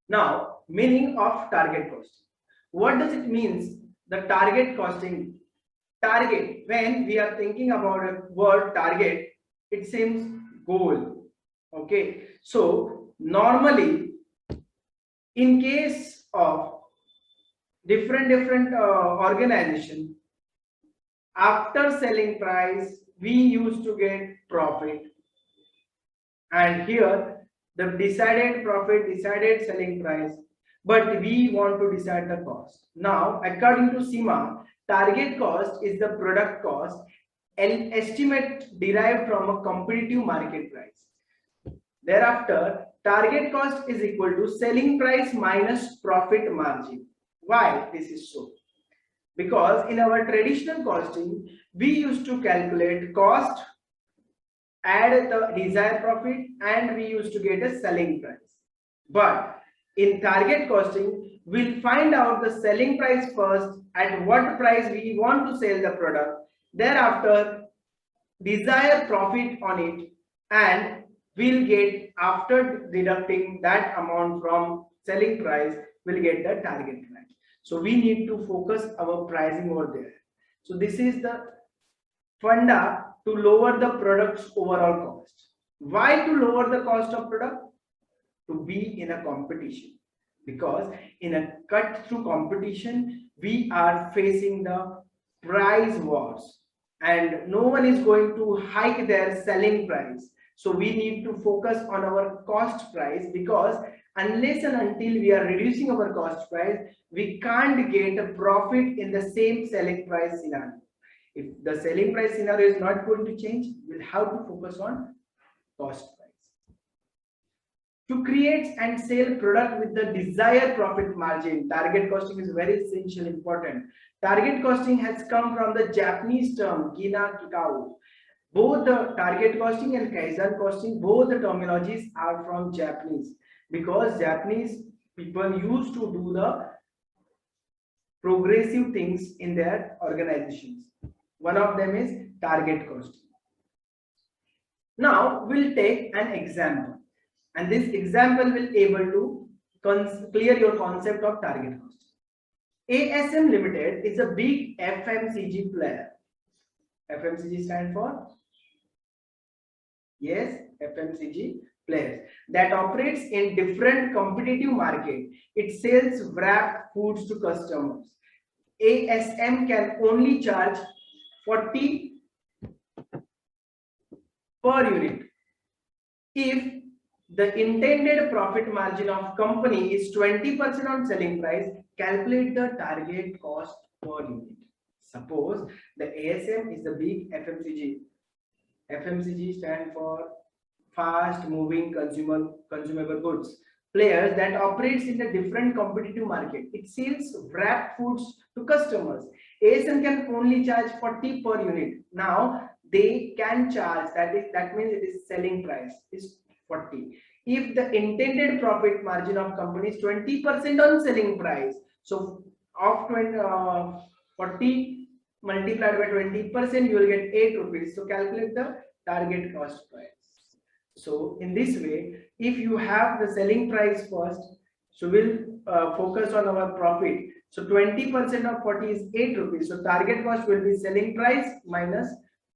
Now, meaning of target costing. What does it means? The target costing. Target. When we are thinking about a word target, it seems goal. Okay. So normally, in case of different organization, after selling price, we used to get profit, and here the decided profit, decided selling price, but we want to decide the cost. Now according to SEMA, target cost is the product cost, an estimate derived from a competitive market price. Thereafter, target cost is equal to selling price minus profit margin. Why this is so? Because in our traditional costing, we used to calculate cost, add the desired profit, and we used to get a selling price. But in target costing, we'll find out the selling price first, at what price we want to sell the product, thereafter desired profit on it, and we'll get, after deducting that amount from selling price, we'll get the target price. So we need to focus our pricing over there. So this is the funda to lower the product's overall cost. Why to lower the cost of product? To be in a competition, because in a cut through competition we are facing the price wars, and no one is going to hike their selling price. So we need to focus on our cost price, because unless and until we are reducing our cost price, we can't get a profit in the same selling price scenario. If the selling price scenario is not going to change, we'll have to focus on cost price. To create and sell product with the desired profit margin, target costing is very essential, important. Target costing has come from the Japanese term Gina Kikao. Both the target costing and Kaizen costing, both the terminologies are from Japanese, because Japanese people used to do the progressive things in their organizations. One of them is target costing. Now we'll take an example, and this example will able to clear your concept of target costing. ASM Limited is a big FMCG player. FMCG stand for? Yes, FMCG players that operates in different competitive market. It sells wrapped foods to customers. ASM can only charge 40 per unit. If the intended profit margin of company is 20% on selling price, calculate the target cost per unit. Suppose the ASM is the big FMCG. FMCG stand for fast moving consumable goods players that operates in a different competitive market. It sells wrapped foods to customers. ASM can only charge 40 per unit. Now they can charge, that means it is selling price is 40. If the intended profit margin of company is 20% on selling price, so of 40 multiplied by 20%, you will get 8 rupees. So calculate the target cost price. So in this way, if you have the selling price first, so we'll focus on our profit. So 20% of 40 is 8 rupees. So target cost will be selling price minus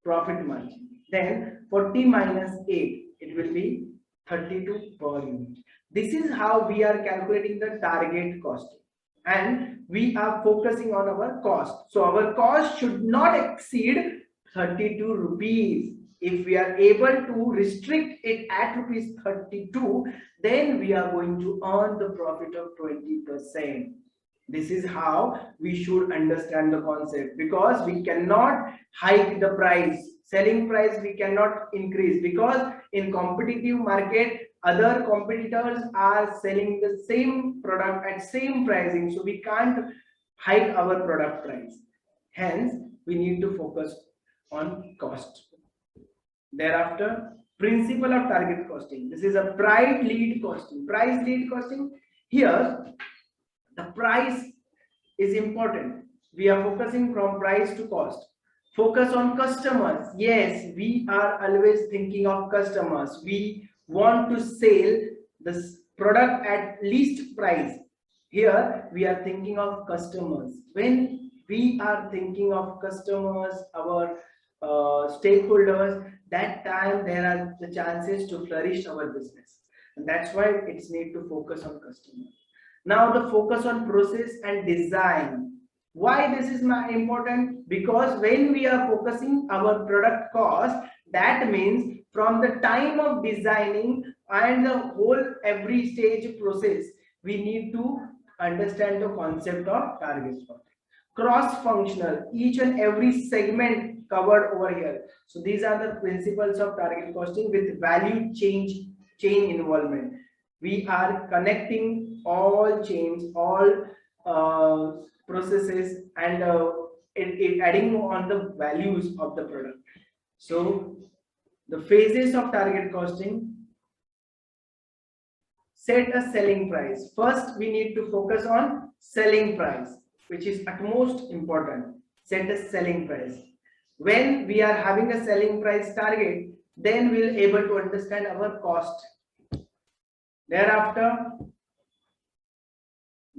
profit margin. Then 40 minus 8, it will be 32 per unit. This is how we are calculating the target cost, and we are focusing on our cost. So our cost should not exceed 32 rupees. If we are able to restrict it at rupees 32, then we are going to earn the profit of 20%. This is how we should understand the concept, because we cannot hike the price. Selling price we cannot increase, because in competitive market other competitors are selling the same product at same pricing, so we can't hike our product price. Hence we need to focus on cost. Thereafter, principle of target costing. This is a price lead costing. Price lead costing. Here the price is important. We are focusing from price to cost. Focus on customers. Yes, we are always thinking of customers. We want to sell this product at least price. Here we are thinking of customers. When we are thinking of customers, our stakeholders, that time there are the chances to flourish our business, and that's why it's need to focus on customers. Now the focus on process and design. Why this is important? Because when we are focusing our product cost, that means from the time of designing and the whole every stage process, we need to understand the concept of target costing. Cross functional, each and every segment covered over here. So these are the principles of target costing with value chain involvement. We are connecting all chains, all processes, and adding on the values of the product. So the phases of target costing: set a selling price. First we need to focus on selling price, which is utmost important. Set a selling price. When we are having a selling price target, then we'll able to understand our cost. Thereafter,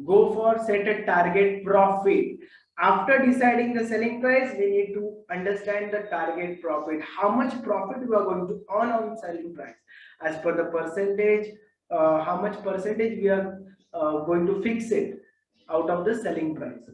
go for set a target profit. After deciding the selling price, we need to understand the target profit. How much profit we are going to earn on selling price as per the percentage. How much percentage we are going to fix it out of the selling price.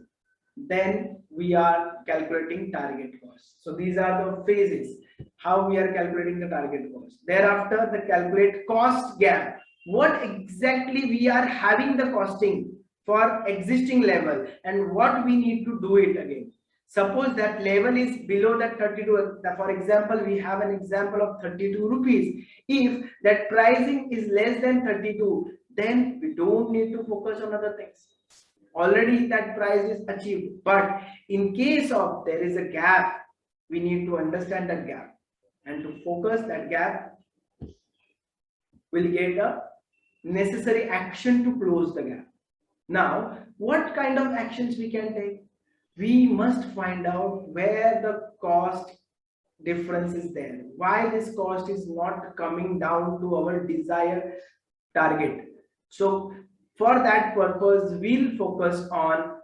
Then we are calculating target cost. So these are the phases how we are calculating the target cost. Thereafter, the calculate cost gap. What exactly we are having the costing for existing level and what we need to do it again. Suppose that level is below that 32, for example, we have an example of 32 rupees. If that pricing is less than 32, then we don't need to focus on other things. Already that price is achieved. But in case of there is a gap, we need to understand that gap. And to focus that gap, we'll get a necessary action to close the gap. Now, what kind of actions we can take? We must find out where the cost difference is there. Why this cost is not coming down to our desired target. So for that purpose, we'll focus on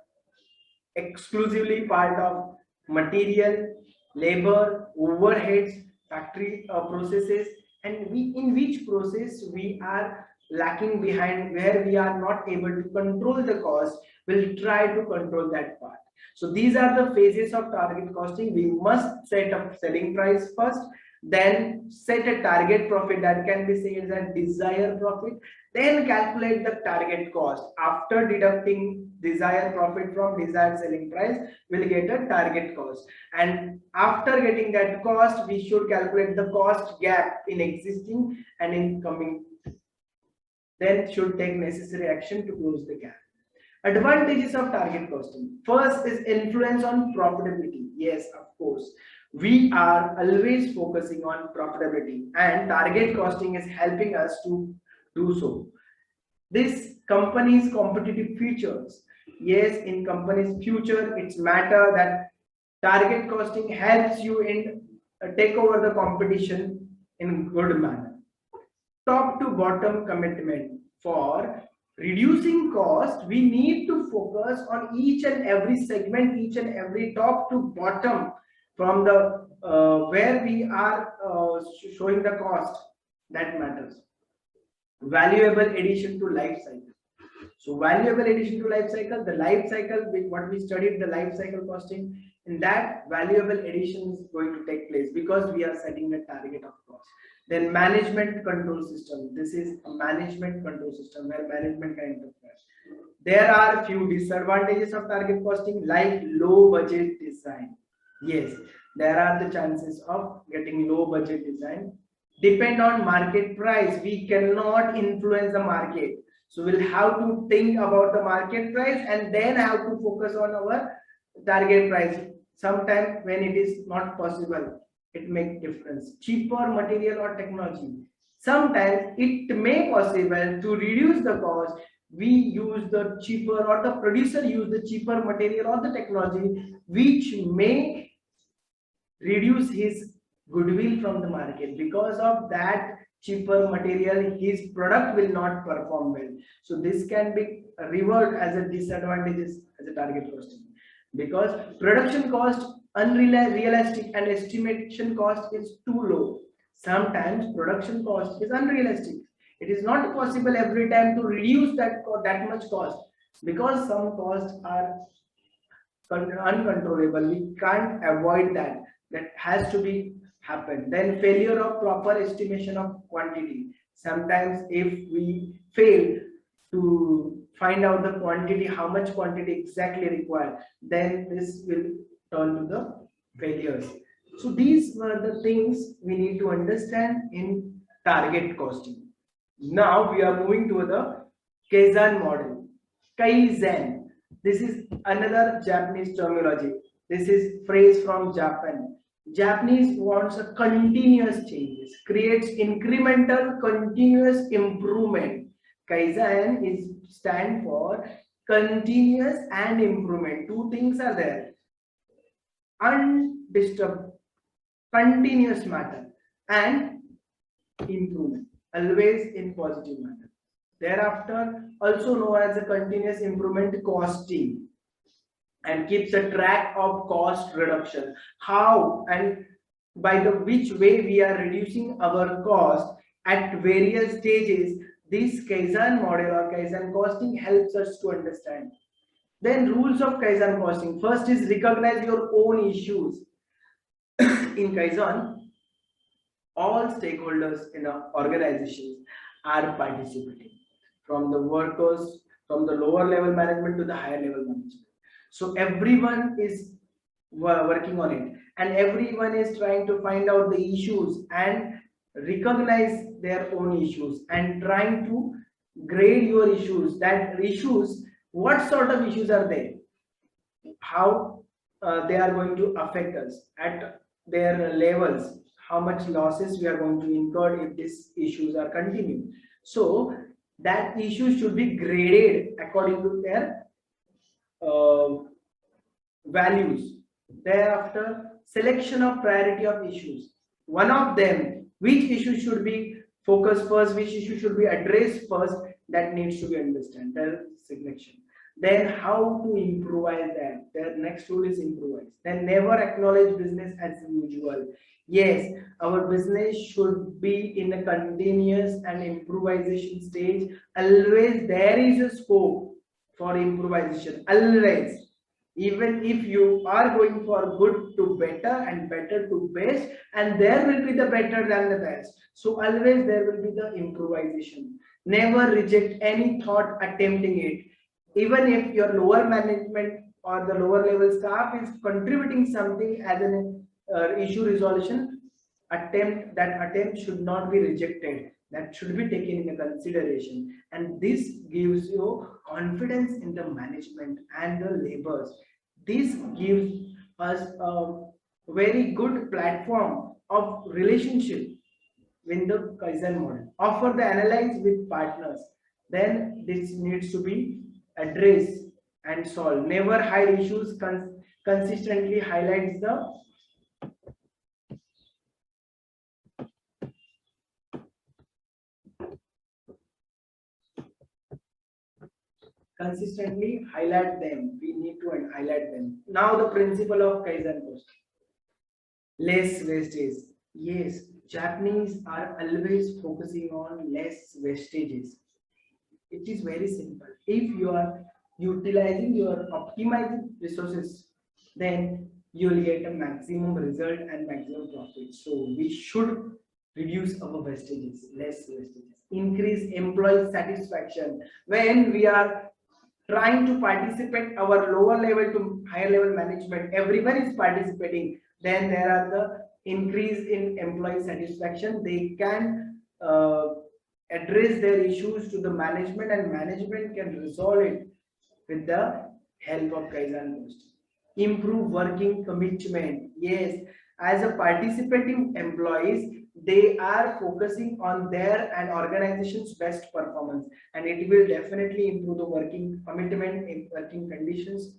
exclusively part of material, labor, overheads, factory processes, and in which process we are lacking behind, where we are not able to control the cost, we'll try to control that part. So these are the phases of target costing. We must set up selling price first, then set a target profit, that can be seen as desired profit, then calculate the target cost. After deducting desired profit from desired selling price, we'll get a target cost, and after getting that cost, we should calculate the cost gap in existing and incoming, then should take necessary action to close the gap. Advantages of target costing. First is influence on profitability. Yes, of course, we are always focusing on profitability, and target costing is helping us to do so. This company's competitive features. Yes, in company's future, it's matter that target costing helps you in take over the competition in good manner. Top to bottom commitment. For reducing cost, we need to focus on each and every segment, each and every top to bottom, from the where we are showing the cost, that matters. Valuable addition to life cycle. So valuable addition to life cycle, the life cycle, what we studied, the life cycle costing, in that valuable addition is going to take place because we are setting the target of cost. Then management control system. This is a management control system where management can interfere. There are few disadvantages of target costing, like low budget design. Yes, there are the chances of getting low budget design. Depend on market price. We cannot influence the market. So we'll have to think about the market price and then have to focus on our target price. Sometimes when it is not possible, it makes difference. Cheaper material or technology. Sometimes it may possible to reduce the cost. We use the cheaper, or the producer use the cheaper material or the technology, which may reduce his goodwill from the market. Because of that cheaper material, his product will not perform well. So this can be reversed as a disadvantages as a target costing, because production cost unrealistic and estimation cost is too low. Sometimes production cost is unrealistic. It is not possible every time to reduce that much cost, because some costs are uncontrollable. We can't avoid that. That has to be happen. Then failure of proper estimation of quantity. Sometimes if we fail to find out the quantity, how much quantity exactly required, then this will turn to the failures. So these were the things we need to understand in target costing. Now we are moving to the Kaizen model. Kaizen. This is another Japanese terminology. This is phrase from Japan. Japanese wants a continuous changes, creates incremental continuous improvement. Kaizen is stand for continuous and improvement. Two things are there. Undisturbed, continuous matter, and improvement, always in positive manner. Thereafter, also known as a continuous improvement costing, and keeps a track of cost reduction. How and by the which way we are reducing our cost at various stages. This Kaizen model or Kaizen costing helps us to understand. Then rules of Kaizen costing. First is recognize your own issues. In Kaizen, all stakeholders in our organizations are participating, from the workers, from the lower level management to the higher level management. So everyone is working on it, and everyone is trying to find out the issues and recognize their own issues and trying to grade your issues. That issues, what sort of issues are they, how they are going to affect us at their levels, how much losses we are going to incur if these issues are continuing. So that issue should be graded according to their values. Thereafter, selection of priority of issues. One of them, which issue should be focused first, which issue should be addressed first, that needs to be understood. Their selection. Then how to improvise that. Their next rule is improvise. Then never acknowledge business as usual. Yes, our business should be in a continuous and improvisation stage. Always there is a scope for improvisation. Always. Even if you are going for good to better and better to best, and there will be the better than the best. So always there will be the improvisation. Never reject any thought attempting it. Even if your lower management or the lower level staff is contributing something as an issue resolution, that attempt should not be rejected. That should be taken into consideration, and this gives you confidence in the management and the laborers. This gives us a very good platform of relationship with the Kaizen model. Offer the analyze with partners. Then this needs to be addressed and solved. Never hide issues. Consistently highlights the consistently highlight them. We need to highlight them. Now the principle of Kaizen costing. Less wastage. Yes, Japanese are always focusing on less wastages. It is very simple. If you are utilizing your optimizing resources, then you will get a maximum result and maximum profit. So we should reduce our wastages, less wastages. Increase employee satisfaction. When we are trying to participate our lower level to higher level management, everyone is participating, then there are the increase in employee satisfaction. They can address their issues to the management, and management can resolve it with the help of Kaizen costing. Improve working commitment. Yes, as a participating employees, they are focusing on their and organization's best performance, and it will definitely improve the working commitment in working conditions.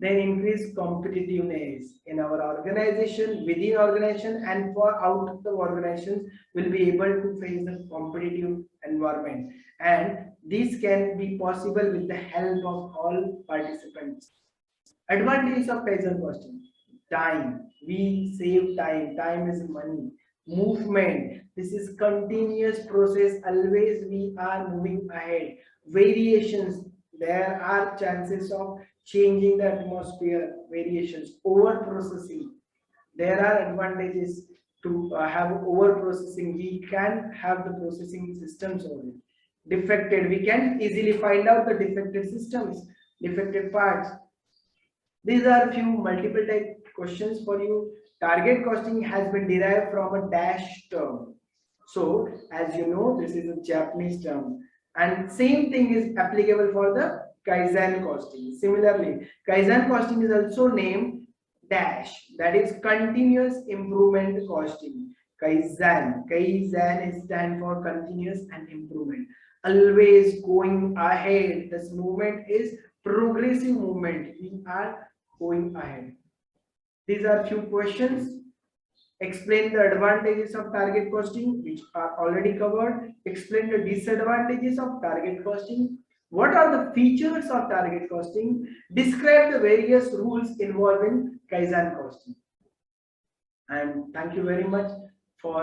then increase competitiveness in our organization, within organization, and for out of the organizations will be able to face the competitive environment. And this can be possible with the help of all participants. Advantages of Kaizen costing. Time. We save time. Time is money. Movement. This is continuous process. Always we are moving ahead. Variations. There are chances of changing the atmosphere. Variations. Over processing. There are advantages to have over processing. We can have the processing systems only. Defected. We can easily find out the defected systems, defected parts. These are few multiple type questions for you. Target costing has been derived from a dash term. So, as you know, this is a Japanese term, and same thing is applicable for the Kaizen costing. Similarly, Kaizen costing is also named dash, that is continuous improvement costing. Kaizen is stand for continuous and improvement. Always going ahead. This movement is progressive movement. We are going ahead. These are few questions. Explain the advantages of target costing, which are already covered. Explain the disadvantages of target costing. What are the features of target costing? Describe the various rules involved in Kaizen costing. And thank you very much for